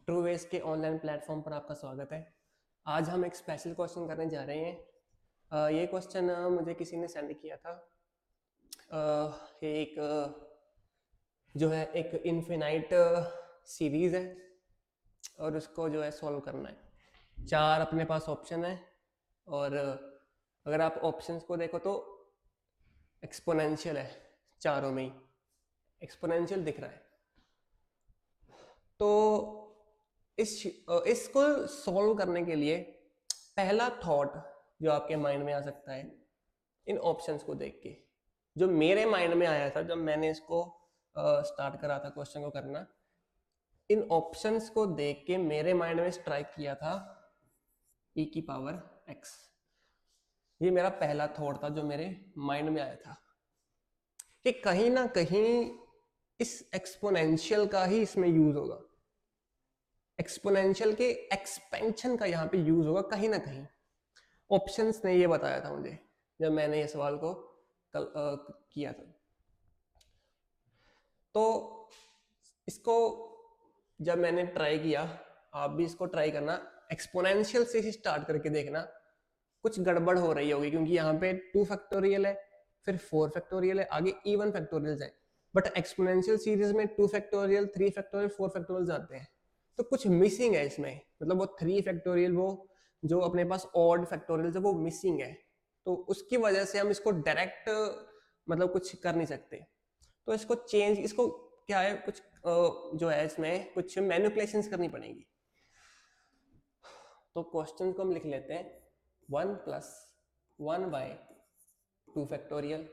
ट्रूवेस के online platform पर आपका स्वागत है। आज हम एक स्पेशल क्वेश्चन करने जा रहे हैं। ये क्वेश्चन मुझे किसी ने सेंड किया था। ये एक जो है एक इनफिनाइट सीरीज है और उसको जो है सॉल्व करना है। 4 अपने पास ऑप्शन है और अगर आप ऑप्शंस को देखो तो एक्सपोनेंशियल है, चारों में ही एक्सपोनेंशियल दिख रहा है। तो इसको सॉल्व करने के लिए पहला थॉट जो आपके माइंड में आ सकता है इन ऑप्शंस को देख के, जो मेरे माइंड में आया था जब मैंने इसको स्टार्ट करा था क्वेश्चन को करना, इन ऑप्शंस को देख के मेरे माइंड में स्ट्राइक किया था e की पावर x। ये मेरा पहला थॉट था जो मेरे माइंड में आया था कि कहीं ना कहीं इस एक्सपोनेंशियल का ही इसमें यूज होगा, एक्सपोनेंशियल के एक्सपेंशन का यहाँ पे यूज होगा कहीं ना कहीं। ऑप्शंस ने ये बताया था मुझे जब मैंने ये सवाल को किया था। तो इसको जब मैंने ट्राई किया, आप भी इसको ट्राई करना, एक्सपोनेंशियल से ही स्टार्ट करके देखना, कुछ गड़बड़ हो रही होगी क्योंकि यहाँ पे 2 फैक्टोरियल है, फिर 4 फैक्टोरियल है, आगे इवन फैक्टोरियल है। बट एक्सपोनेंशियल सीरीज में 2 फैक्टोरियल, 3 फैक्टोरियल, 4 फैक्टोरियल आते हैं, तो कुछ मिसिंग है इसमें। मतलब वो 3 फैक्टोरियल, वो जो अपने पास ऑड फैक्टोरियल है वो मिसिंग है, तो उसकी वजह से हम इसको डायरेक्ट मतलब कुछ कर नहीं सकते। तो इसको चेंज, इसको क्या है, कुछ जो है इसमें कुछ मैनिपुलेशंस करनी पड़ेगी। तो क्वेश्चन को हम लिख लेते हैं 1 + 1/2 factorial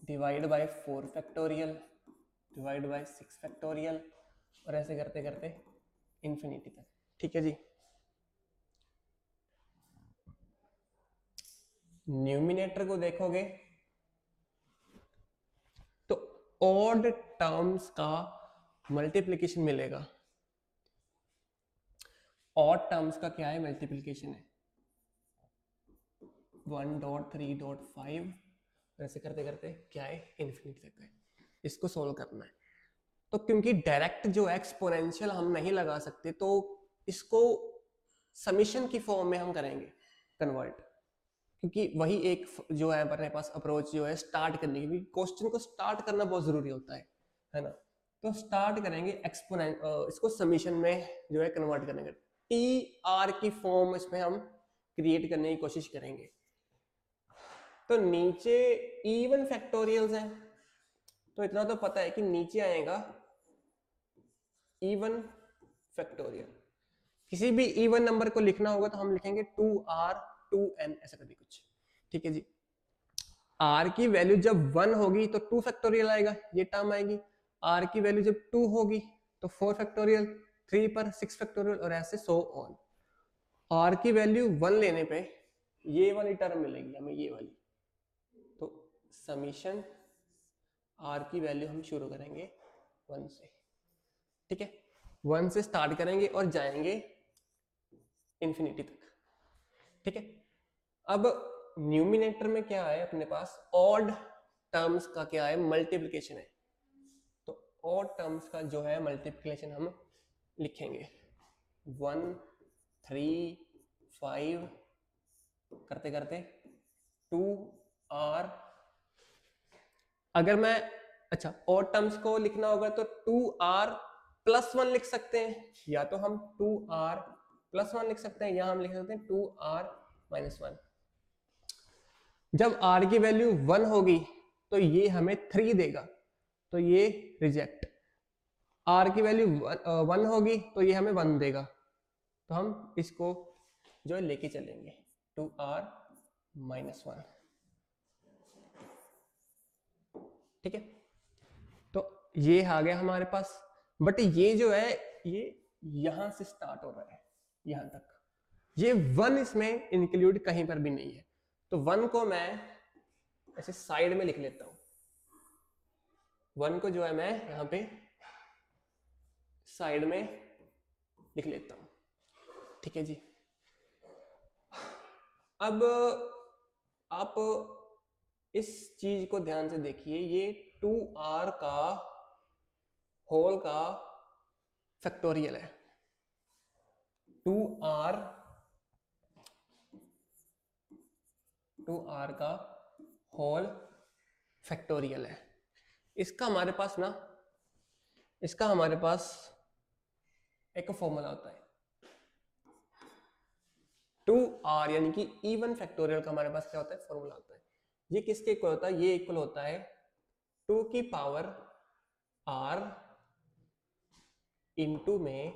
divide by 4 factorial divide by 6 factorial, और ऐसे करते करते इन्फिनिटी तक। ठीक है जी। न्यूमिनेटर को देखोगे तो ऑड टर्म्स का मल्टीप्लिकेशन मिलेगा। ऑड टर्म्स का क्या है, मल्टीप्लिकेशन है 1.3.5, ऐसे करते करते क्या है, इन्फिनिटी तक है। इसको सोल्व करना है। तो क्योंकि डायरेक्ट जो एक्सपोनेंशियल हम नहीं लगा सकते, तो इसको समीशन की फॉर्म में हम करेंगे कन्वर्ट, क्योंकि वही एक जो है अपने पास अप्रोच जो है स्टार्ट करने की, क्वेश्चन को स्टार्ट करना बहुत जरूरी होता है ना। तो स्टार्ट करेंगे एक्सपोनेंट, इसको समीशन में जो है कन्वर्ट करने का, टी आर की फॉर्म इसमें हम क्रिएट करने की कोशिश करेंगे। तो नीचे इवन फैक्टोरियल्स हैं, तो इतना तो पता है कि नीचे आएगा इवन फैक्टोरियल। किसी भी इवन नंबर को लिखना होगा तो हम लिखेंगे 2r 2n, ऐसा करके कुछ। ठीक है जी। r की वैल्यू जब 1 होगी तो 2 फैक्टोरियल आएगा, ये टर्म आएगी। r की वैल्यू जब 2 होगी तो 4 फैक्टोरियल, 3 पर 6 फैक्टोरियल, और ऐसे सो ऑन। r की वैल्यू 1 लेने पे ये वाली टर्म मिलेगी हमें, ये वाली। तो समीशन r की वैल्यू हम शुरू करेंगे 1 से। ठीक है, 1 से स्टार्ट करेंगे और जाएंगे इन्फिनिटी तक। ठीक है। अब न्यूमिनेटर में क्या है अपने पास, ऑड टर्म्स का क्या है, मल्टीप्लिकेशन है। तो ऑड टर्म्स का जो है मल्टीप्लिकेशन हम लिखेंगे 1 3 5 करते करते 2r। अगर मैं, अच्छा, ऑड टर्म्स को लिखना होगा तो 2r + 1 लिख सकते हैं, या तो हम 2r + 1 लिख सकते हैं, या हम लिख सकते हैं 2r - 1। जब r की वैल्यू 1 होगी तो ये हमें 3 देगा, तो ये रिजेक्ट। r की वैल्यू 1 होगी तो ये हमें 1 देगा, तो हम इसको जो है लेके चलेंगे 2r - 1। ठीक है, तो ये आ गया हमारे पास। बट ये जो है ये यहां से स्टार्ट हो रहा है यहां तक, ये 1 इसमें इंक्लूड कहीं पर भी नहीं है। तो 1 को मैं ऐसे साइड में लिख लेता हूं, 1 को जो है मैं यहां पे साइड में लिख लेता हूं। ठीक है जी। अब आप इस चीज को ध्यान से देखिए, ये 2r का होल का फैक्टोरियल है, 2r का होल फैक्टोरियल है। इसका हमारे पास एक फॉर्मूला होता है 2r, यानी कि इवन फैक्टोरियल का हमारे पास क्या होता है, फॉर्मूला होता है। ये किसके इक्वल होता है, ये इक्वल होता है 2 की पावर r इंटू में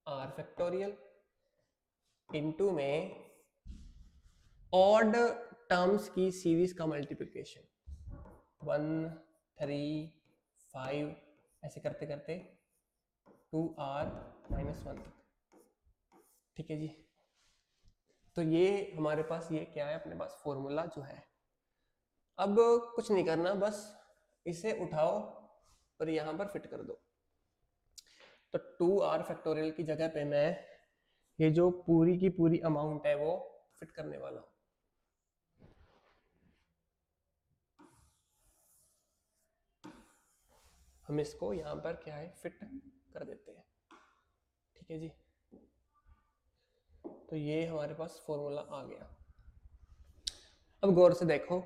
r फैक्टोरियल इंटू में ऑड टर्म्स की सीरीज का मल्टीप्लिकेशन 1 3 5 ऐसे करते करते 2r माइनस 1 तक। ठीक है जी, तो ये हमारे पास ये क्या है, अपने पास फॉर्मूला जो है। अब कुछ नहीं करना, बस इसे उठाओ और यहां पर फिट कर दो। तो 2r फैक्टोरियल की जगह पे मैं ये जो पूरी की पूरी अमाउंट है वो फिट करने वाला हूं। हम इसको यहां पर क्या है, फिट कर देते हैं। ठीक है जी, तो ये हमारे पास फॉर्मूला आ गया। अब गौर से देखो,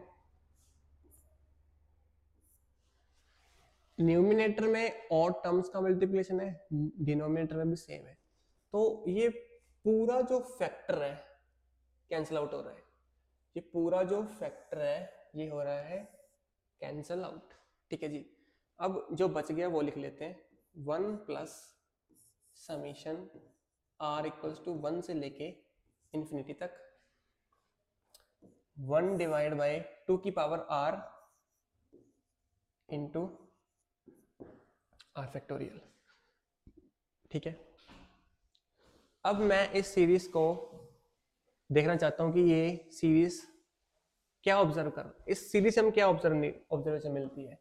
न्यूमिनेटर में ऑड टर्म्स का मल्टीप्लिकेशन है, डिनोमिनेटर में भी सेम है, तो ये पूरा जो फैक्टर है कैंसिल आउट हो रहा है। ये पूरा जो फैक्टर है ये हो रहा है कैंसिल आउट। ठीक है जी, अब जो बच गया वो लिख लेते हैं, 1 plus summation r equals to 1 से लेके इंफिनिटी तक 1 डिवाइड बाय 2 की power r into r factorial. ठीक है, अब मैं इस सीरीज को देखना चाहता हूं कि ये सीरीज क्या ऑब्जर्व कर, इस सीरीज से हम क्या ऑब्जर्वेशन मिलती है।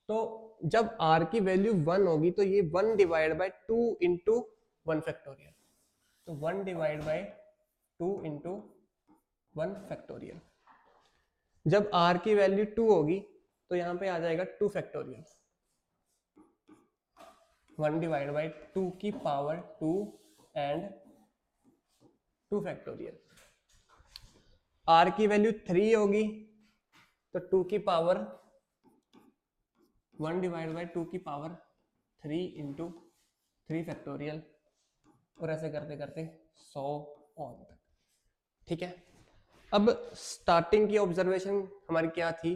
तो जब r की वैल्यू 1 होगी तो ये 1 डिवाइड बाय 2 इंटू 1 फैक्टोरियल, तो 1 डिवाइड बाय 2 इंटू 1 फैक्टोरियल। जब r की वैल्यू 2 होगी तो यहां पे आ जाएगा 2 फैक्टोरियल, 1 डिवाइड बाय 2 की पावर 2 एंड 2 फैक्टोरियल। r की वैल्यू 3 होगी तो 2 की पावर 1 डिवाइड बाय 2 की पावर 3 इंटू 3 फैक्टोरियल, और ऐसे करते करते 100 ऑन तक। ठीक है, अब स्टार्टिंग की ऑब्जर्वेशन हमारी क्या थी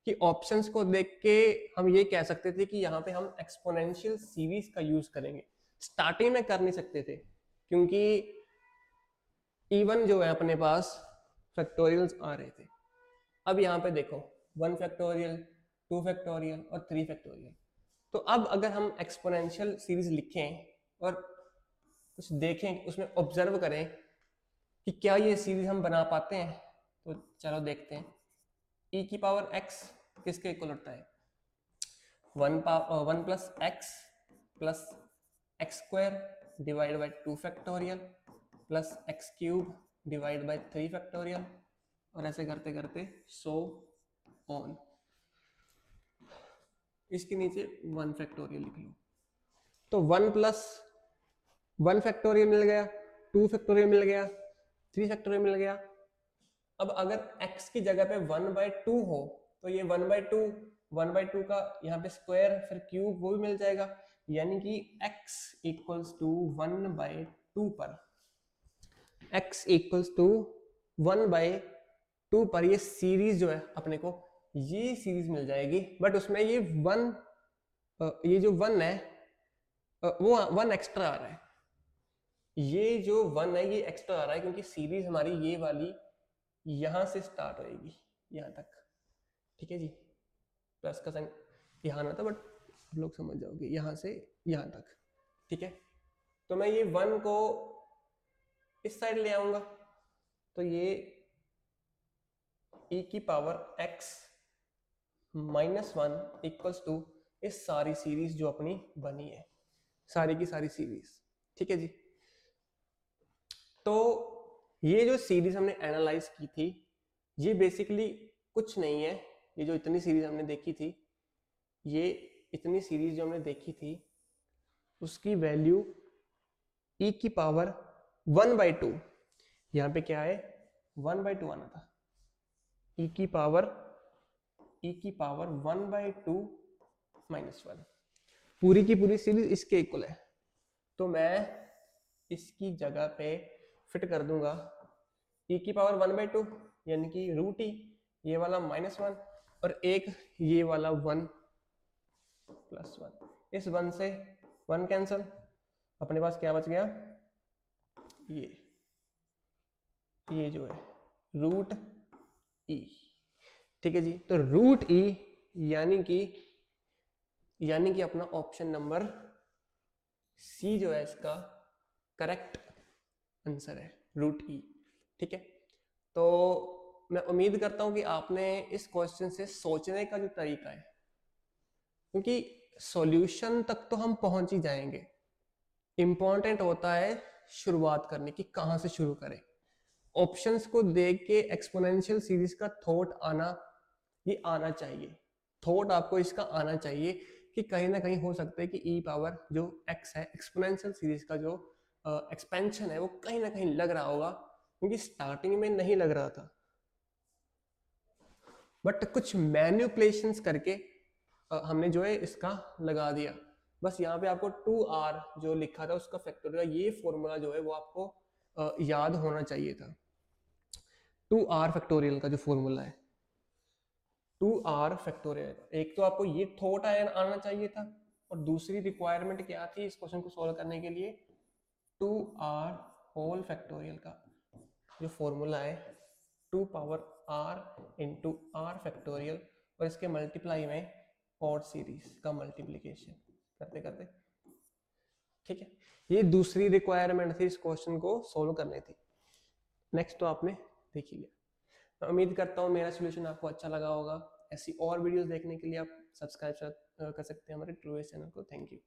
कि ऑप्शंस को देख के हम ये कह सकते थे कि यहाँ पे हम एक्सपोनेंशियल सीरीज का यूज करेंगे। स्टार्टिंग में कर नहीं सकते थे क्योंकि इवन जो है अपने पास फैक्टोरियल्स आ रहे थे। अब यहाँ पे देखो 1 फैक्टोरियल, 2 फैक्टोरियल और 3 फैक्टोरियल। तो अब अगर हम एक्सपोनेंशियल सीरीज लिखें और कुछ देखें, उसमें ऑब्जर्व करें कि क्या ये सीरीज हम बना पाते हैं, तो चलो देखते हैं। e की पावर x किसके इक्वल होता है, 1 plus x square divide by 2 factorial plus x cube divide by 3 factorial, और ऐसे करते करते 100 ऑन। इसके नीचे 1 फैक्टोरियल लिख लो, तो 1 प्लस 1 फैक्टोरियल मिल गया, 2 फैक्टोरियल मिल गया, 3 फैक्टोरियल मिल गया। अब अगर x की जगह पे 1/2 हो तो ये 1/2 का यहाँ पे स्क्वायर फिर क्यूब वो भी मिल जाएगा, यानी कि x इक्वल्स टू 1/2 पर, x इक्वल्स टू 1/2 पर ये सीरीज जो है अपने को ये सीरीज मिल जाएगी। बट उसमें ये 1 ये जो 1 है वो 1 एक्स्ट्रा आ रहा है, ये जो 1 है ये एक्स्ट्रा आ रहा है क्योंकि सीरीज हमारी ये वाली यहां से स्टार्ट होएगी यहां तक। ठीक है जी, प्लस का साइन यहां ना था बट आप लोग समझ जाओगे, यहां से यहां तक। ठीक है, तो मैं ये 1 को इस साइड ले आऊंगा तो ये e की power x minus 1 equals to इस सारी सीरीज जो अपनी बनी है, सारी की सारी सीरीज। ठीक है जी, तो ये जो सीरीज हमने एनालाइज की थी ये बेसिकली कुछ नहीं है, ये जो इतनी सीरीज हमने देखी थी ये इतनी सीरीज जो हमने देखी थी उसकी वैल्यू e की पावर 1/2, यहाँ पे क्या है 1/2 आना था, e की पावर 1/2 -1, पूरी की पूरी सीरीज इसके इक्वल है। तो मैं इसकी जगह पे फिट कर दूंगा e की पावर 1/2 यानी कि √e, ये वाला -1 और एक ये वाला 1 + 1, इस 1 से 1 कैंसिल, अपने पास क्या बच गया, ये जो है √e। ठीक है जी, तो √e यानी कि अपना ऑप्शन नंबर सी जो है इसका करेक्ट आंसर है, √e। ठीक है, तो मैं उम्मीद करता हूं कि आपने इस क्वेश्चन से सोचने का जो तरीका है, क्योंकि सॉल्यूशन तक तो हम पहुंच ही जाएंगे, इंपॉर्टेंट होता है शुरुआत करने की, कहां से शुरू करें। ऑप्शंस को देख के एक्सपोनेंशियल सीरीज का थॉट आना, ये आना चाहिए, थॉट आपको इसका आना चाहिए कि कहीं ना कहीं हो सकता है कि e पावर जो x है, एक्सपोनेंशियल सीरीज का जो एक्सपेंशन है वो कहीं ना कहीं लग रहा होगा, क्योंकि स्टार्टिंग में नहीं लग रहा था, बट कुछ मैनिपुलेशंस करके हमने जो है इसका लगा दिया। बस यहाँ पे आपको 2r जो लिखा था उसका फैक्टोरियल, ये फॉर्मूला जो है वो आपको याद होना चाहिए था। 2r फैक्टोरियल का जो फॉर्मूला है 2r फैक्टोरियल, एक तो आपको ये थॉट आना चाहिए था, और दूसरी रिक्वायरमेंट क्या थी इस क्वेश्चन को सॉल्व करने के लिए, 2r होल फैक्टोरियल का जो फॉर्मूला है 2 power r into r factorial, और इसके मल्टीप्लाई में ऑड सीरीज का मल्टीप्लीकेशन करते करते। ठीक है, ये दूसरी रिक्वायरमेंट थी इस क्वेश्चन को सॉल्व करने थी। नेक्स्ट तो आपने देख ही लिया। मैं उम्मीद करता हूँ मेरा सोल्यूशन आपको अच्छा लगा होगा। ऐसी और वीडियोस देखने के लिए आप सब्सक्राइब कर सकते हैं हमारे ट्रूएस चैनल को। Thank you.